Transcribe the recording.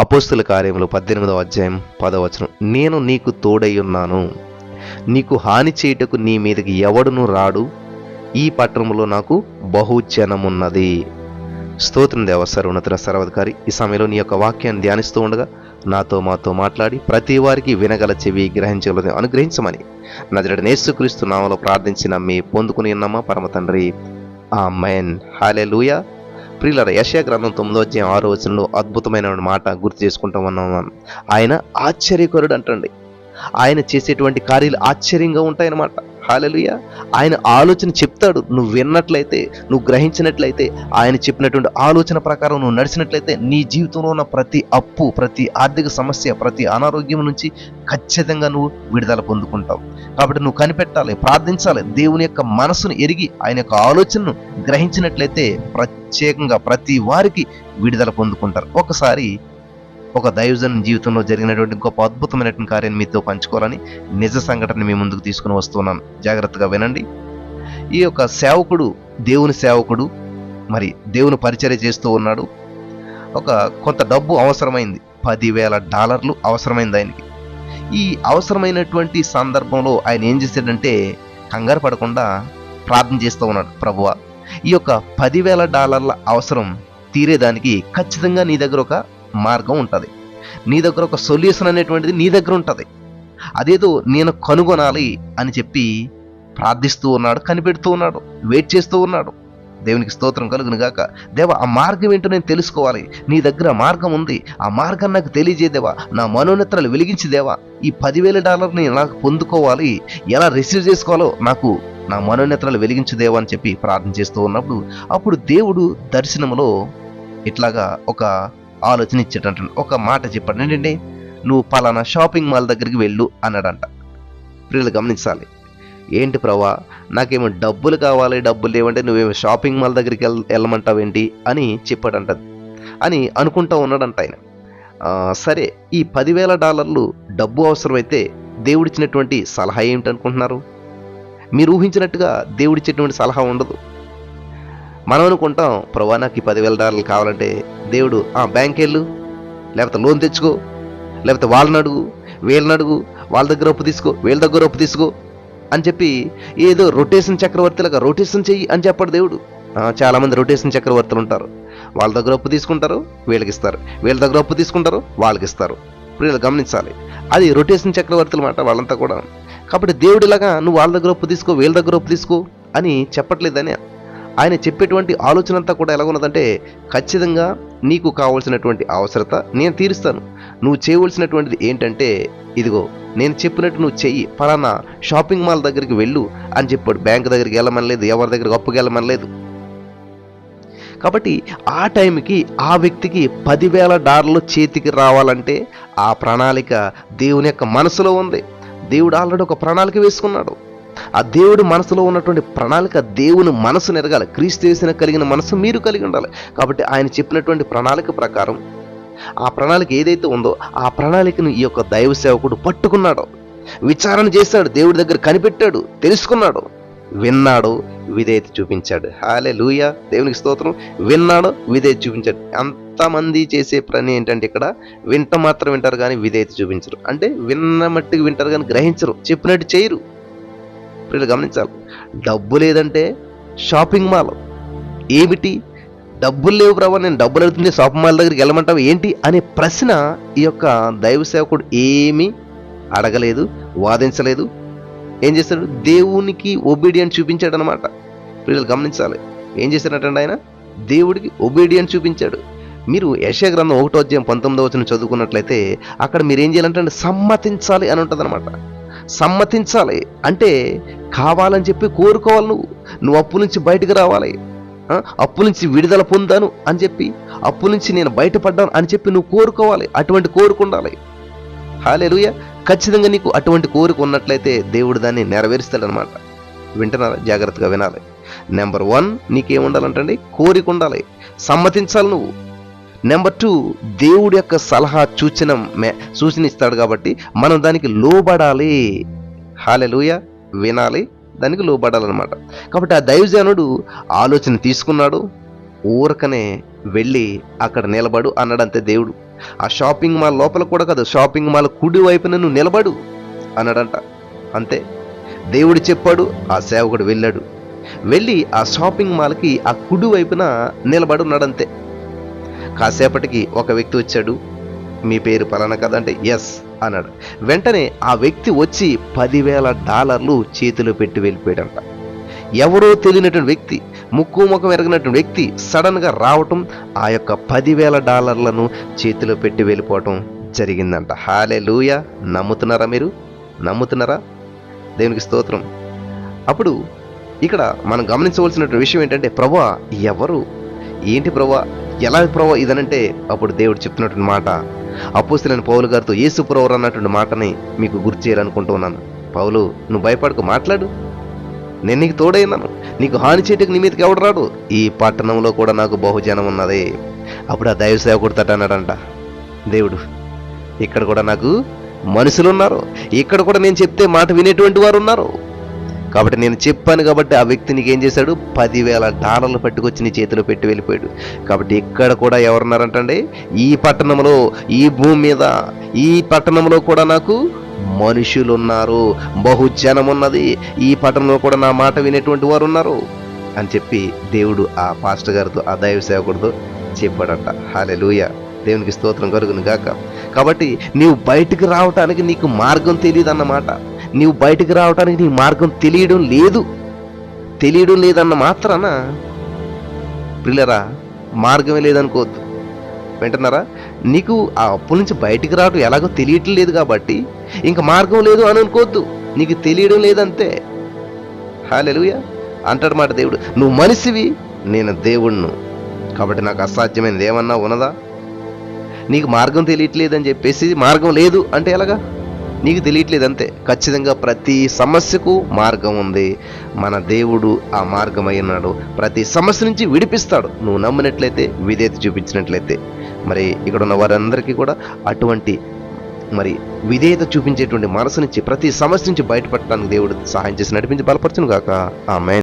అపోస్తుల కార్యములు 18వ అధ్యాయం 10వ వచనం, నేను నీకు తోడై ఉన్నాను, నీకు హాని చేయుటకు నీ మీదకి ఎవడును రాడు, ఈ పట్టణంలో నాకు బహుజనమున్నది. స్తోత్రం దేవ సర్వోన్నత సర్వాధికారి. ఈ సమయంలో నీ యొక్క వాక్యాన్ని ధ్యానిస్తూ ఉండగా మాతో మాట్లాడి ప్రతి వారికి వినగల చెవి గ్రహించగలది అనుగ్రహించమని నజరేయుడైన యేసుక్రీస్తు నామములో ప్రార్థించి నమ్మి పొందుకుని ఉన్నామా పరమ తండ్రి, ఆమేన్. హల్లెలూయా. ప్రియులారా, యెషయా గ్రంథం 9వ అధ్యాయం 6వ వచనంలో అద్భుతమైన మాట గుర్తు చేసుకుంటూ ఉన్నాం. ఆయన ఆశ్చర్యకరుడు అంటండి. ఆయన చేసేటువంటి కార్యాలు ఆశ్చర్యంగా ఉంటాయన్నమాట. హల్లెలూయా. ఆయన ఆలోచన చెప్తాడు, నువ్వు విన్నట్లయితే, నువ్వు గ్రహించినట్లయితే, ఆయన చెప్పినటువంటి ఆలోచన ప్రకారం నువ్వు నడిచినట్లయితే నీ జీవితంలో ఉన్న ప్రతి అప్పు, ప్రతి ఆర్థిక సమస్య, ప్రతి అనారోగ్యం నుంచి ఖచ్చితంగా నువ్వు విడుదల పొందుకుంటావు. కాబట్టి నువ్వు కనిపెట్టాలి, ప్రార్థించాలి. దేవుని యొక్క మనసును ఎరిగి ఆయన యొక్క ఆలోచనను గ్రహించినట్లయితే ప్రత్యేకంగా ప్రతి వారికి విడుదల పొందుకుంటారు. ఒకసారి ఒక దైవజన్ జీవితంలో జరిగినటువంటి గొప్ప అద్భుతమైనటువంటి కార్యాన్ని మీతో పంచుకోవాలని నిజ సంఘటన మీ ముందుకు తీసుకుని వస్తున్నాను. జాగ్రత్తగా వినండి. ఈ యొక్క సేవకుడు, దేవుని సేవకుడు, మరి దేవుని పరిచర్య చేస్తూ ఉన్నాడు. కొంత డబ్బు అవసరమైంది, $10,000 అవసరమైంది ఆయనకి. ఈ అవసరమైనటువంటి సందర్భంలో ఆయన ఏం చేశాడంటే కంగారు పడకుండా ప్రార్థన చేస్తూ ఉన్నాడు. ప్రభువా, ఈ యొక్క $10,000 అవసరం తీరేదానికి ఖచ్చితంగా నీ దగ్గర ఒక మార్గం ఉంటుంది, నీ దగ్గర ఒక సొల్యూషన్ అనేటువంటిది నీ దగ్గర ఉంటుంది. అదేదో నేను కనుగొనాలి అని చెప్పి ప్రార్థిస్తూ ఉన్నాడు, కనిపెడుతూ ఉన్నాడు, వెయిట్ చేస్తూ ఉన్నాడు. దేవునికి స్తోత్రం కలుగును గాక. దేవా, ఆ మార్గం ఏంటో నేను తెలుసుకోవాలి, నీ దగ్గర మార్గం ఉంది, ఆ మార్గం నాకు తెలియజేదేవా, నా మనోనేత్రాలు వెలిగించి దేవా, ఈ $10,000 నాకు పొందుకోవాలి, ఎలా రిసీవ్ చేసుకోవాలో నాకు నా మనోనేత్రాలు వెలిగించుదేవా అని చెప్పి ప్రార్థన చేస్తూ ఉన్నప్పుడు అప్పుడు దేవుడు దర్శనంలో ఇట్లాగా ఒక ఆలోచన ఇచ్చేటంట. ఒక మాట చెప్పాడు, ఏంటంటే నువ్వు పలానా షాపింగ్ మాల్ దగ్గరికి వెళ్ళు అన్నాడంట. ప్రియులు గమనించాలి. ఏంటి ప్రభా, నాకేమో డబ్బులు కావాలి, డబ్బులు లేవంటే నువ్వేమో షాపింగ్ మాల్ దగ్గరికి వెళ్ళమంటావేంటి అని చెప్పాడంట అని అనుకుంటా ఉన్నాడంట ఆయన. సరే, ఈ $10,000 డబ్బు అవసరమైతే దేవుడిచ్చినటువంటి సలహా ఏమిటనుకుంటున్నారు? మీరు ఊహించినట్టుగా దేవుడిచ్చేటువంటి సలహా ఉండదు. మనం అనుకుంటాం, ప్రభా నాకు ఈ $10,000 కావాలంటే దేవుడు బ్యాంక్ వెళ్ళు, లేకపోతే లోన్ తెచ్చుకో, లేకపోతే వాళ్ళని అడుగు, వీళ్ళని అడుగు, వాళ్ళ దగ్గర అప్పు తీసుకో, వీళ్ళ దగ్గర అప్పు తీసుకో అని చెప్పి ఏదో రొటేషన్ చక్రవర్తిలాగా రొటేషన్ చెయ్యి అని చెప్పాడు దేవుడు. చాలామంది రొటేషన్ చక్రవర్తులు ఉంటారు. వాళ్ళ దగ్గర అప్పు తీసుకుంటారు, వీళ్ళకి ఇస్తారు, వీళ్ళ దగ్గర అప్పు తీసుకుంటారు, వాళ్ళకి ఇస్తారు. వీళ్ళు గమనించాలి, అది రొటేషన్ చక్రవర్తులు మాట వాళ్ళంతా కూడా. కాబట్టి దేవుడిలాగా నువ్వు వాళ్ళ దగ్గర అప్పు తీసుకో, వీళ్ళ దగ్గర అప్పు తీసుకో అని చెప్పట్లేదని ఆయన చెప్పేటువంటి ఆలోచన అంతా కూడా ఎలాగున్నదంటే, ఖచ్చితంగా నీకు కావాల్సినటువంటి అవసరత నేను తీరుస్తాను. నువ్వు చేయవలసినటువంటిది ఏంటంటే, ఇదిగో నేను చెప్పినట్టు నువ్వు చెయ్యి, ఫలానా షాపింగ్ మాల్ దగ్గరికి వెళ్ళు అని చెప్పాడు. బ్యాంక్ దగ్గరికి వెళ్ళమనలేదు, ఎవరి దగ్గరికి అప్పుకి వెళ్ళమనలేదు. కాబట్టి ఆ టైంకి ఆ వ్యక్తికి $10,000 చేతికి రావాలంటే ఆ ప్రణాళిక దేవుని యొక్క మనసులో ఉంది. దేవుడు ఆల్రెడీ ఒక ప్రణాళిక వేసుకున్నాడు. ఆ దేవుడి మనసులో ఉన్నటువంటి ప్రణాళిక దేవుని మనసును ఎరగాలి. క్రీస్తు యేసున కలిగిన మనసు మీరు కలిగి ఉండాలి. కాబట్టి ఆయన చెప్పినటువంటి ప్రణాళిక ప్రకారం, ఆ ప్రణాళిక ఏదైతే ఉందో ఆ ప్రణాళికను ఈ యొక్క దైవ సేవకుడు పట్టుకున్నాడు, విచారణ చేశాడు, దేవుడి దగ్గర కనిపెట్టాడు, తెలుసుకున్నాడు, విన్నాడు, విధేయత చూపించాడు. హల్లెలూయా, దేవునికి స్తోత్రం. విన్నాడు, విధేయత చూపించాడు. అంతమంది చేసే పని ఏంటంటే ఇక్కడ మాత్రం వింటారు కానీ విధేయత చూపించరు. అంటే విన్న మట్టికి వింటారు కానీ గ్రహించరు, చెప్పినట్టు చేయరు. వీళ్ళు గమనించాలి. డబ్బు లేదంటే షాపింగ్ మాల్ ఏమిటి? డబ్బులు లేవు ప్రభావ, నేను డబ్బులు అడుగుతుంటే షాపింగ్ మాల్ దగ్గరికి వెళ్ళమంటావు ఏంటి అనే ప్రశ్న ఈ యొక్క దైవ సేవకుడు ఏమీ అడగలేదు, వాదించలేదు. ఏం చేశాడు? దేవునికి ఒబీడియన్స్ చూపించాడు అనమాట. వీళ్ళు గమనించాలి. ఏం చేశాడంటే ఆయన దేవుడికి ఒబీడియన్స్ చూపించాడు. మీరు యెషయా గ్రంథం 1వ అధ్యాయం 19వ వచనం చదువుకున్నట్లయితే అక్కడ మీరు ఏం చేయాలంటే సమ్మతించాలి అని ఉంటుంది అనమాట. సమ్మతించాలి అంటే కావాలని చెప్పి కోరుకోవాలి. నువ్వు అప్పు నుంచి బయటకు రావాలి, అప్పు నుంచి విడుదల పొందాను అని చెప్పి, అప్పు నుంచి నేను బయటపడ్డాను అని చెప్పి నువ్వు కోరుకోవాలి. అటువంటి కోరుకుండాలి. హల్లెలూయా. ఖచ్చితంగా నీకు అటువంటి కోరిక ఉన్నట్లయితే దేవుడు దాన్ని నెరవేరుస్తాడనమాట. వింటున్నారా? జాగ్రత్తగా వినాలి. నెంబర్ 1 నీకేముండాలంటే కోరిక ఉండాలి, సమ్మతించాలి నువ్వు. నెంబర్ 2 దేవుడి యొక్క సలహా సూచన ఇస్తాడు కాబట్టి మనం దానికి లోబడాలి. హల్లెలూయా. వినాలి, దానికి లోబడాలన్నమాట. కాబట్టి ఆ దైవజనుడు ఆలోచన తీసుకున్నాడు, ఊరకనే వెళ్ళి అక్కడ నిలబడు అన్నాడంతే దేవుడు. ఆ షాపింగ్ మాల్ లోపల కూడా కాదు, షాపింగ్ మాల్ కుడి వైపున నువ్వు నిలబడు అన్నాడంట. అంతే, దేవుడు చెప్పాడు, ఆ సేవకుడు వెళ్ళి ఆ షాపింగ్ మాల్కి ఆ కుడి వైపున నిలబడి ఉన్నాడంతే. కాసేపటికి ఒక వ్యక్తి వచ్చాడు. మీ పేరు పలానా కదా అంటే ఎస్ అన్నాడు. వెంటనే ఆ వ్యక్తి వచ్చి $10,000 చేతిలో పెట్టి వెళ్ళిపోయాడంట. ఎవరో తెలియనటువంటి వ్యక్తి, ముక్కు ముఖం ఎరగనటువంటి వ్యక్తి సడన్ గా రావటం, ఆ యొక్క $10,000 చేతిలో పెట్టి వెళ్ళిపోవటం జరిగిందంట. హల్లెలూయా! నమ్ముతున్నారా? మీరు నమ్ముతున్నారా? దేవునికి స్తోత్రం. అప్పుడు ఇక్కడ మనం గమనించవలసినటువంటి విషయం ఏంటంటే, ప్రభువా ఎవరు, ఏంటి ప్రభువా, ఎలా ప్రభువా ఇదనంటే, అప్పుడు దేవుడు చెప్తున్నటువంటి మాట, అపోస్తలుడైన పౌలు గారితో యేసు ప్రభువు అన్నటువంటి మాటని మీకు గుర్తు చేయాలనుకుంటున్నాను. పౌలు, నువ్వు భయపడకు, మాట్లాడు, నేను నీకు తోడైనాను, నీకు హాని చేయటకు నీ మీదకి ఎవడు రాడు, ఈ పట్టణంలో కూడా నాకు బహుజనం ఉన్నది. అప్పుడు ఆ దైవ సేవకుడు తట అన్నాడంట, దేవుడు ఇక్కడ కూడా నాకు మనుషులు ఉన్నారు, ఇక్కడ కూడా నేను చెప్తే మాట వినేటువంటి వారు ఉన్నారు. కాబట్టి నేను చెప్పాను కాబట్టి ఆ వ్యక్తి నీకేం చేశాడు, $10,000 పట్టుకొచ్చి నీ చేతిలో పెట్టి వెళ్ళిపోయాడు. కాబట్టి ఇక్కడ కూడా ఎవరున్నారంటండి, ఈ పట్టణంలో, ఈ భూమి మీద, ఈ పట్టణంలో కూడా నాకు మనుషులు ఉన్నారు, బహుజనం ఉన్నది, ఈ పట్టణంలో కూడా నా మాట వినేటువంటి వారు ఉన్నారు అని చెప్పి దేవుడు ఆ పాస్టర్ గారితో, ఆ దైవ సేవకుడితో చెప్పాడంట. హల్లెలూయా! దేవునికి స్తోత్రం కలుగును గాక. కాబట్టి నీవు బయటికి రావటానికి నీకు మార్గం తెలియదు అన్నమాట. నీవు బయటికి రావటానికి నీ మార్గం తెలియడం లేదన్న మాత్రాన ప్రియులరా, మార్గమే లేదనుకోవద్దు. వింటున్నారా? నీకు ఆ అప్పుల నుంచి బయటికి రావడం ఎలాగో తెలియటం లేదు కాబట్టి ఇంకా మార్గం లేదు అని అనుకోవద్దు. నీకు తెలియడం లేదంతే. హల్లెలూయా అంటాడు మాట దేవుడు. నువ్వు మనిషివి, నేను దేవుణ్ణు, కాబట్టి నాకు అసాధ్యమైనది ఏమన్నా ఉన్నదా? నీకు మార్గం తెలియట్లేదని చెప్పేసి మార్గం లేదు అంటే ఎలాగా? నీకు తెలియట్లేదు అంతే. ఖచ్చితంగా ప్రతి సమస్యకు మార్గం ఉంది. మన దేవుడు ఆ మార్గం అయినాడు. ప్రతి సమస్య నుంచి విడిపిస్తాడు నువ్వు నమ్మినట్లయితే, విధేయత చూపించినట్లయితే. మరి ఇక్కడ ఉన్న వారందరికీ కూడా అటువంటి విధేయత చూపించేటువంటి మనసు నుంచి, ప్రతి సమస్య నుంచి బయటపడటానికి దేవుడు సహాయం చేసి నడిపించి బలపరచును గాక. ఆమేన్.